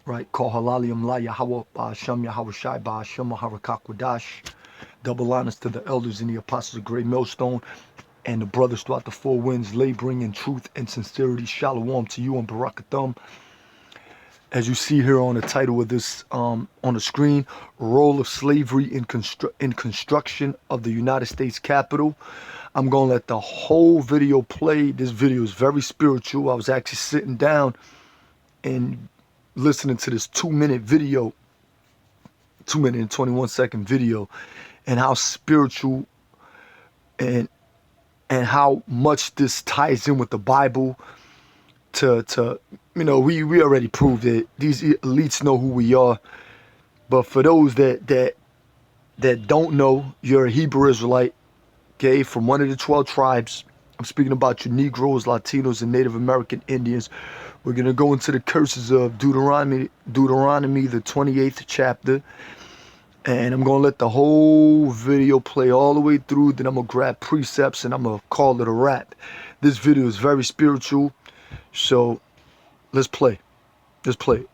right? Call Halalium La Yahweh Ba'asham Yahweh Shai Ba'asham Harakakwadash. Double honors to the elders and the apostles of Great Millstone and the brothers throughout the four winds, laboring in truth and sincerity. Shalom to you and Barakathum. As you see here on the title of this, on the screen, role of slavery in construction of the United States Capitol. I'm going to let the whole video play. This video is very spiritual. I was actually sitting down and listening to this 2 minute video, 2 minute and 21-second video, and how spiritual and how much this ties in with the Bible. To we already proved that these elites know who we are, but for those that don't know, you're a Hebrew Israelite, okay, from one of the 12 tribes. I'm speaking about you Negroes, Latinos, and Native American Indians. We're gonna go into the curses of Deuteronomy, the 28th chapter, and I'm gonna let the whole video play all the way through. Then I'm gonna grab precepts and I'm gonna call it a wrap. This video is very spiritual, so let's play. Let's play.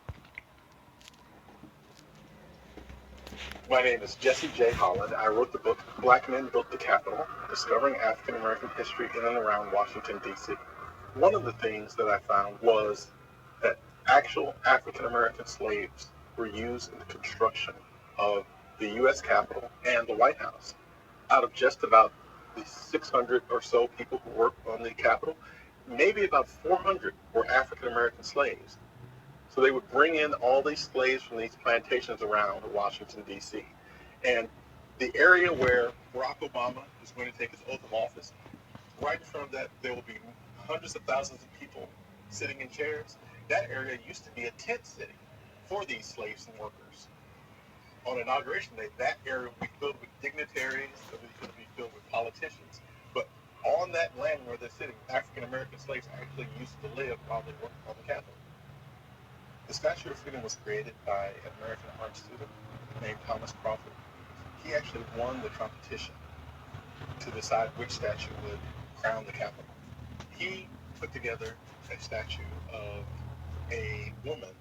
My name is Jesse J. Holland. I wrote the book Black Men Built the Capitol, Discovering African American History in and around Washington, D.C. One of the things that I found was that actual African American slaves were used in the construction of the U.S. Capitol and the White House. Out of just about the 600 or so people who worked on the Capitol, maybe about 400 were African American slaves. So they would bring in all these slaves from these plantations around Washington, D.C. And the area where Barack Obama is going to take his oath of office, right in front of that, there will be hundreds of thousands of people sitting in chairs. That area used to be a tent city for these slaves and workers. On Inauguration Day, that area would be filled with dignitaries, it would be filled with politicians. But on that land where they're sitting, African American slaves actually used to live while they worked on the Capitol. The Statue of Freedom was created by an American art student named Thomas Crawford. He actually won the competition to decide which statue would crown the Capitol. He put together a statue of a woman,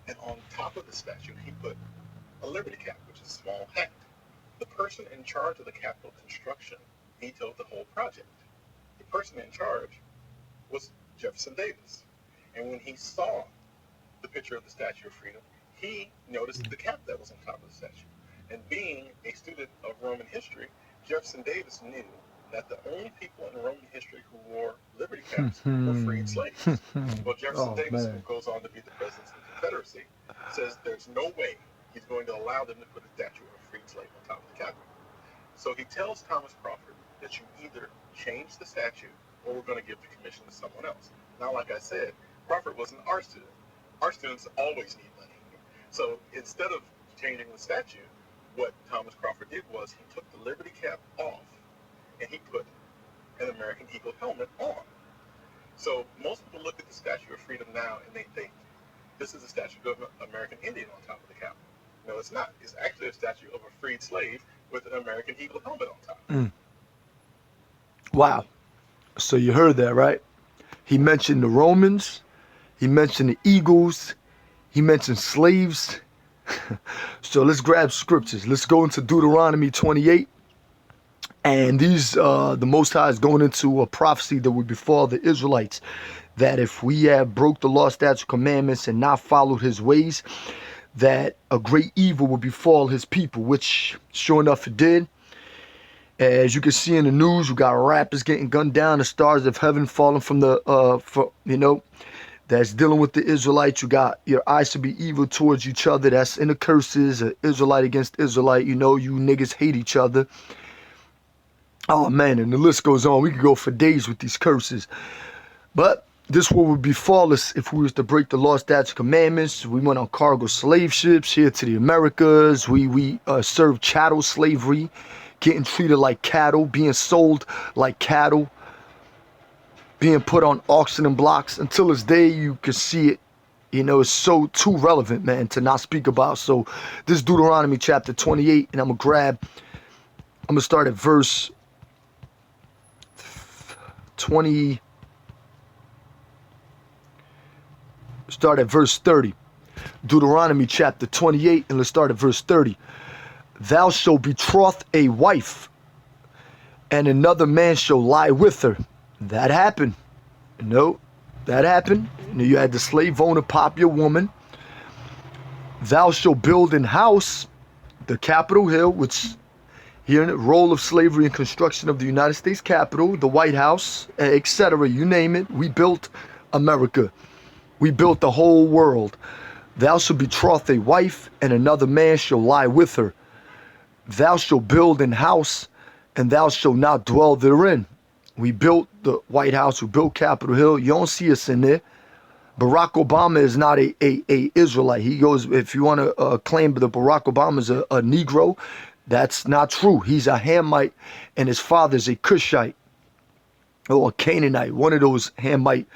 and on top of the statue, he put a liberty cap, which is a small hat. The person in charge of the Capitol construction vetoed the whole project. The person in charge was Jefferson Davis. And when he saw the picture of the Statue of Freedom, he noticed the cap that was on top of the statue. And being a student of Roman history, Jefferson Davis knew that the only people in Roman history who wore liberty caps were freed slaves. Well, Jefferson Oh Davis, who man. goes on to be the president of the Confederacy, says there's no way he's going to allow them to put a statue of a freed slave on top of the Capitol. So he tells Thomas Crawford that you either change the statue or we're going to give the commission to someone else. Now, like I said, Crawford was an art student. Art students always need money. So instead of changing the statue, what Thomas Crawford did was he took the liberty cap off and he put an American Eagle helmet on. So most people look at the Statue of Freedom now and they think this is a statue of an American Indian on top of the Capitol. No, it's not. It's actually a statue of a freed slave with an American Eagle helmet on top. Wow. So you heard that, right? He mentioned the Romans. He mentioned the eagles. He mentioned slaves. So let's grab scriptures. Let's go into Deuteronomy 28. And these, the Most High is going into a prophecy that would befall the Israelites, that if we have broke the law, statutes, commandments, and not followed his ways, that a great evil will befall his people, which sure enough it did. As you can see in the news, you got rappers getting gunned down, the stars of heaven falling from the, that's dealing with the Israelites. You got your eyes to be evil towards each other. That's in the curses, Israelite against Israelite. You niggas hate each other. Oh man, and the list goes on. We could go for days with these curses. But this would befall us if we was to break the law, statutes, commandments. We went on cargo slave ships here to the Americas. We served chattel slavery, getting treated like cattle, being sold like cattle, being put on auction blocks. Until this day, you can see it. It's so too relevant, man, to not speak about. So this Deuteronomy chapter 28, and I'm going to start at verse 30. Deuteronomy chapter 28, and let's start at verse 30. Thou shalt betroth a wife, and another man shall lie with her. That happened. No, that happened. You had the slave owner pop your woman. Thou shalt build an house, the Capitol Hill, which here in the role of slavery and construction of the United States Capitol, the White House, etc. You name it. We built America. We built the whole world. Thou shalt betroth a wife, and another man shall lie with her. Thou shalt build an house, and thou shalt not dwell therein. We built the White House. We built Capitol Hill. You don't see us in there. Barack Obama is not a Israelite. He goes, if you want to claim that Barack Obama is a Negro, that's not true. He's a Hamite, and his father's a Cushite or a Canaanite, one of those Hamite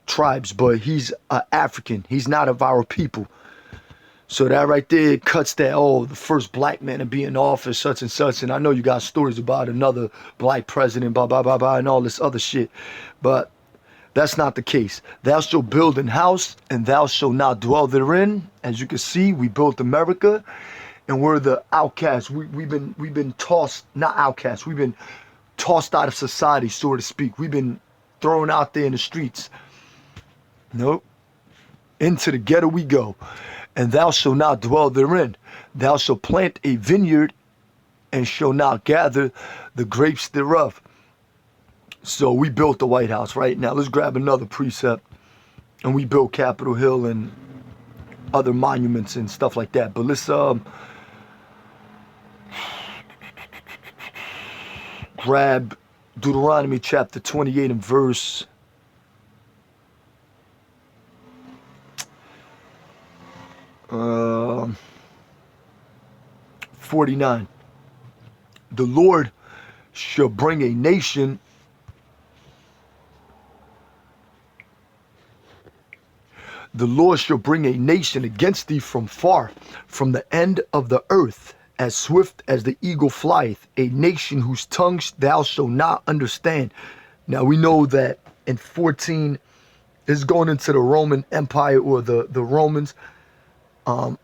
tribes, but he's African. He's not of our people. So that right there cuts that, oh, the first black man to be in office, such and such. And I know you got stories about another black president, blah, blah, blah, blah, and all this other shit. But that's not the case. Thou shalt build an house, and thou shalt not dwell therein. As you can see, we built America, and we're the outcasts. We've been tossed, not outcasts. We've been tossed out of society, so to speak. We've been thrown out there in the streets. Nope. Into the ghetto we go. And thou shalt not dwell therein. Thou shalt plant a vineyard, and shalt not gather the grapes thereof. So we built the White House. Right now, let's grab another precept, and we built Capitol Hill and other monuments and stuff like that. But let's grab Deuteronomy chapter 28 and verse 49. The Lord shall bring a nation against thee from far, from the end of the earth, as swift as the eagle flieth, a nation whose tongues thou shalt not understand. Now we know that in 14 is going into the Roman Empire, or the Romans, or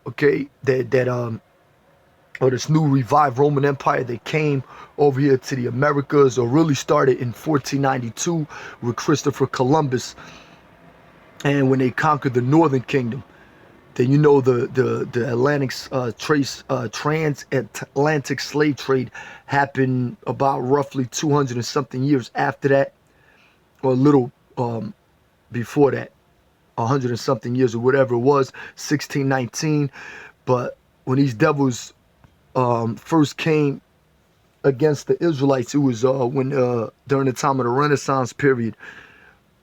this new revived Roman Empire. They came over here to the Americas, or really started in 1492 with Christopher Columbus. And when they conquered the Northern Kingdom, then you know the transatlantic slave trade happened about roughly 200 and something years after that, or a little before that, 100 and something years or whatever it was, 1619. But when these devils first came against the Israelites, it was when during the time of the Renaissance period,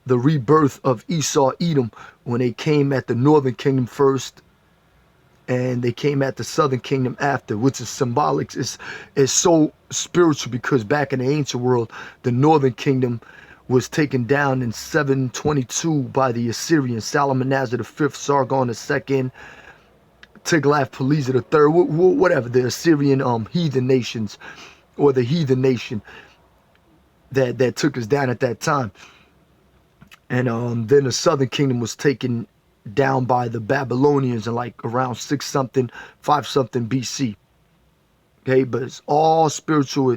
the rebirth of Esau, Edom, when they came at the Northern Kingdom first, and they came at the Southern Kingdom after, which is symbolic. It's so spiritual, because back in the ancient world, the Northern Kingdom was taken down in 722 by the Assyrians, Salmanassar V, Sargon II, Tiglath-Pileser III, whatever, the Assyrian heathen nations, or the heathen nation that took us down at that time. And then the Southern Kingdom was taken down by the Babylonians in like around 6 something, 5 something BC. Okay, but it's all spiritual.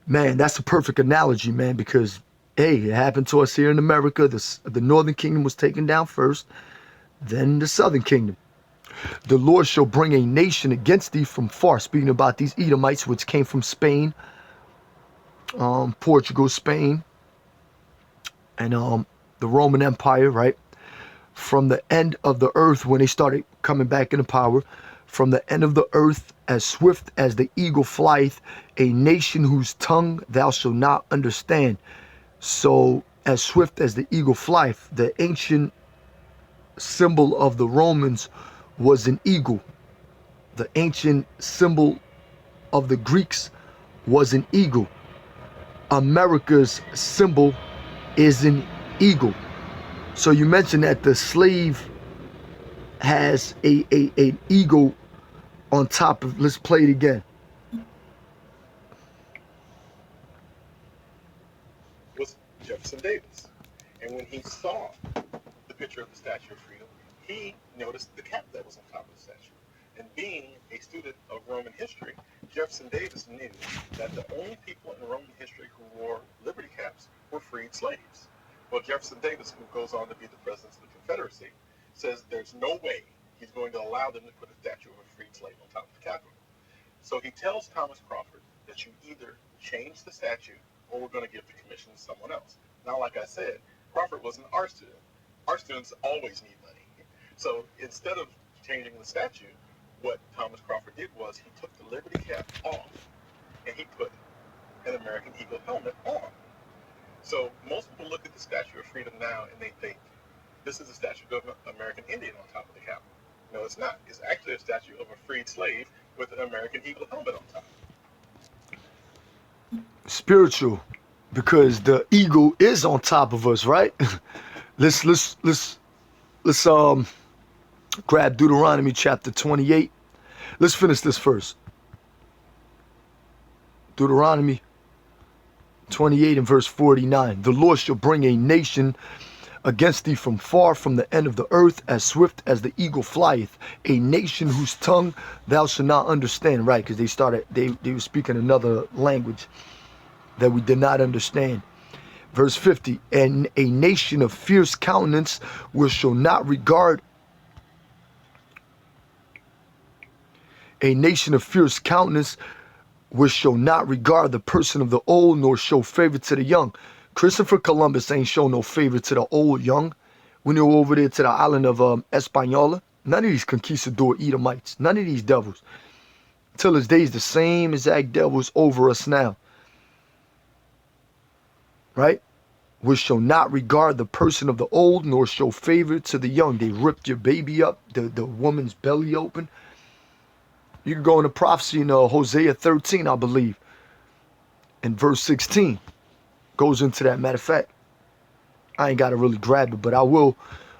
Man, that's a perfect analogy, man, because, hey, it happened to us here in America. The Northern Kingdom was taken down first, then the Southern Kingdom. The Lord shall bring a nation against thee from far. Speaking about these Edomites, which came from Spain, Portugal, Spain, and the Roman Empire, right? From the end of the earth, when they started coming back into power, from the end of the earth, as swift as the eagle flieth, a nation whose tongue thou shalt not understand. So, as swift as the eagle flieth, the ancient symbol of the Romans was an eagle. The ancient symbol of the Greeks was an eagle. America's symbol is an eagle. So you mentioned that the slave has an eagle on top of. Let's play it again. Was Jefferson Davis. And when he saw the picture of the Statue of Freedom, he noticed the cap that was on top of the statue. And being a student of Roman history, Jefferson Davis knew that the only people in Roman history who wore liberty caps were freed slaves. Well, Jefferson Davis, who goes on to be the president of the Confederacy, says there's no way he's going to allow them to put a statue of a freed slave on top of the Capitol. So he tells Thomas Crawford that you either change the statue or we're going to give the commission to someone else. Now, like I said, Crawford was an art student. Art students always need money. So instead of changing the statue, what Thomas Crawford did was he took the liberty cap off and he put an American Eagle helmet on. So most people look at the Statue of Freedom now and they think this is a statue of an American Indian on top of the Capitol. No, it's not. It's actually a statue of a freed slave with an American Eagle helmet on top. Spiritual, because the eagle is on top of us, right? let's grab Deuteronomy chapter 28. Let's finish this first. Deuteronomy 28 and verse 49. The Lord shall bring a nation against thee from far from the end of the earth, as swift as the eagle flieth, a nation whose tongue thou shalt not understand. Right, because they were speaking another language that we did not understand. Verse 50, and a nation of fierce countenance which shall not regard a nation of fierce countenance which shall not regard the person of the old, nor show favor to the young. Christopher Columbus ain't show no favor to the old, young. When they were over there to the island of Española, none of these conquistador Edomites, none of these devils. Till his days, the same exact devils over us now. Right? Which shall not regard the person of the old, nor show favor to the young. They ripped your baby up, the woman's belly open. You can go into prophecy in Hosea 13, I believe. In verse 16. Goes into that. Matter of fact, I ain't got to really grab it, but I will.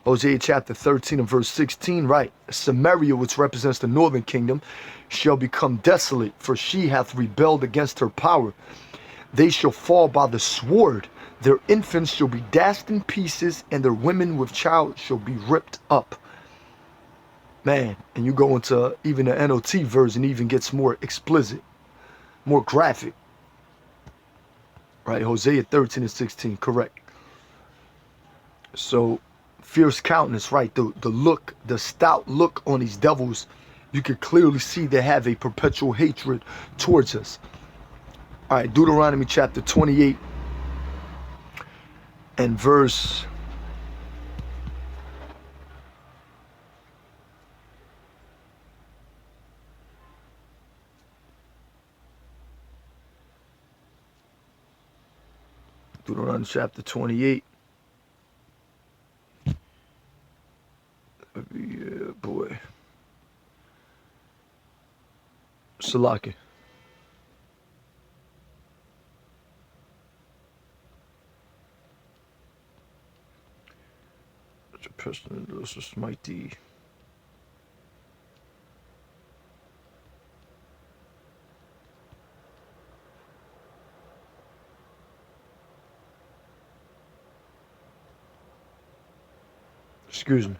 Hosea chapter 13 and verse 16, right. Samaria, which represents the northern kingdom, shall become desolate, for she hath rebelled against her power. They shall fall by the sword. Their infants shall be dashed in pieces, and their women with child shall be ripped up. Man, and you go into even the NOT version even gets more explicit, more graphic. Right, Hosea 13 and 16, correct. So, fierce countenance, right, the look, the stout look on these devils, you can clearly see they have a perpetual hatred towards us. All right, Deuteronomy chapter 28 and verse 28. Yeah, boy. Salaki. This is mighty. Excuse me.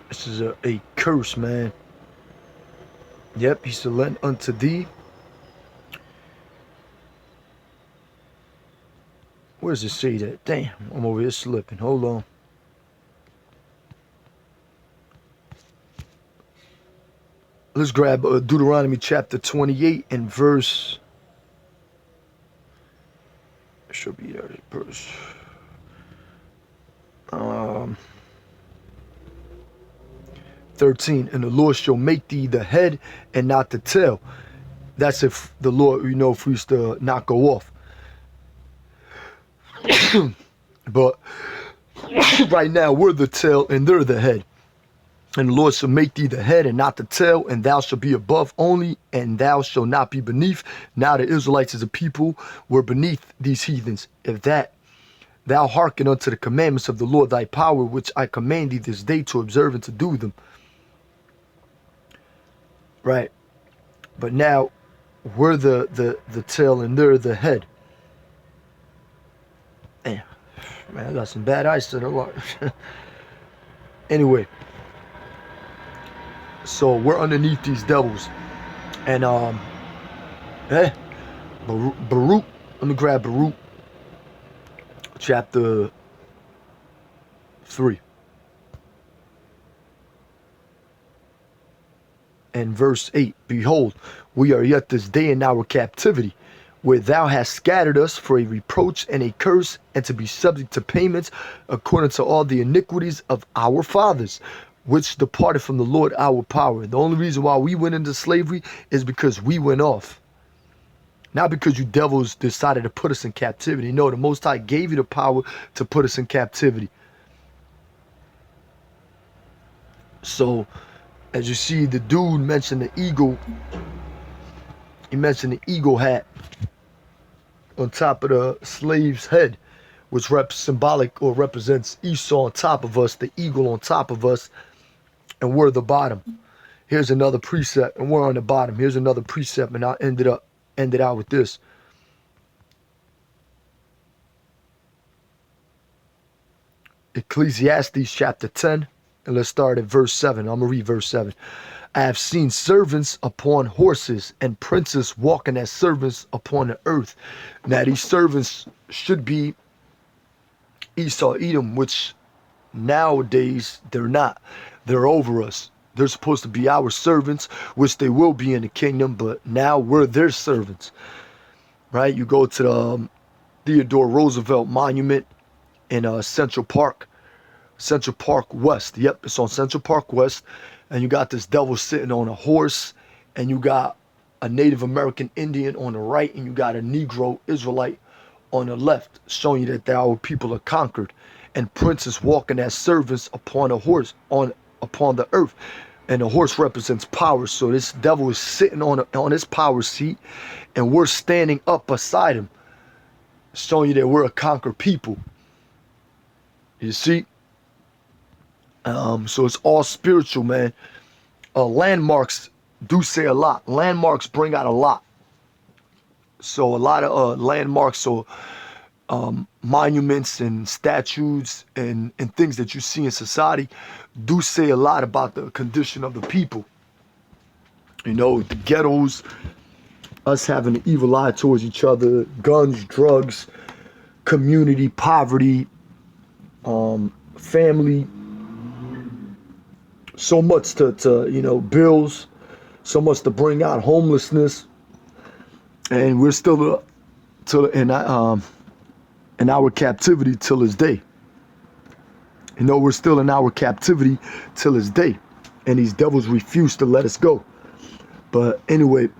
This is a curse, man. Yep, he shall lend unto thee. Where does it say that? Damn, I'm over here slipping. Hold on. Let's grab Deuteronomy chapter 28 and verse. It should be there. Verse. 13. And the Lord shall make thee the head and not the tail. That's if the Lord, if we used to not go off. But right now we're the tail and they're the head. And the Lord shall make thee the head and not the tail, and thou shalt be above only, and thou shalt not be beneath. Now the Israelites as a people were beneath these heathens. If that thou hearken unto the commandments of the Lord thy power, which I command thee this day to observe and to do them. Right. But now We're the tail and they're the head. Damn, man, I got some bad eyes to the lot. Anyway, so we're underneath these devils. And eh, Baruch, let me grab Baruch chapter 3 and verse 8. Behold, we are yet this day in our captivity, where thou hast scattered us for a reproach and a curse, and to be subject to payments according to all the iniquities of our fathers, which departed from the Lord our power. The only reason why we went into slavery is because we went off. Not because you devils decided to put us in captivity. No, the Most High gave you the power to put us in captivity. So, as you see, the dude mentioned the eagle. He mentioned the eagle hat on top of the slave's head, which symbolic or represents Esau on top of us, the eagle on top of us, and we're the bottom. Here's another precept, and we're on the bottom. Here's another precept, and I ended out with this. Ecclesiastes chapter 10, and let's start at verse 7. I'm going to read verse 7. I have seen servants upon horses and princes walking as servants upon the earth. Now these servants should be Esau, Edom, which nowadays they're not. They're over us. They're supposed to be our servants, which they will be in the kingdom, but now we're their servants. Right? You go to the Theodore Roosevelt Monument in Central Park West. Yep, it's on Central Park West. And you got this devil sitting on a horse, and you got a Native American Indian on the right, and you got a Negro Israelite on the left, showing you that our people are conquered. And princes walking as servants upon a horse, upon the earth. And the horse represents power. So this devil is sitting on his power seat, and we're standing up beside him, showing you that we're a conquered people. You see? So it's all spiritual, man. Landmarks do say a lot. Landmarks bring out a lot. So a lot of landmarks, so monuments and statues and things that you see in society do say a lot about the condition of the people. You know, the ghettos, us having an evil eye towards each other, guns, drugs, community, poverty, family, so much to bills, so much to bring out homelessness, and we're still in our captivity till this day. You know, we're still in our captivity till this day, and these devils refuse to let us go. But anyway,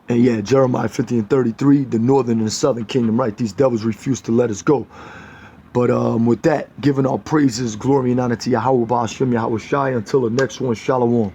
and yeah, Jeremiah 50 and 33, the northern and the southern kingdom, right? These devils refuse to let us go. But with that, giving all praises, glory, and honor to Yahweh Ba'ashem, Yahweh Shai. Until the next one, Shalom.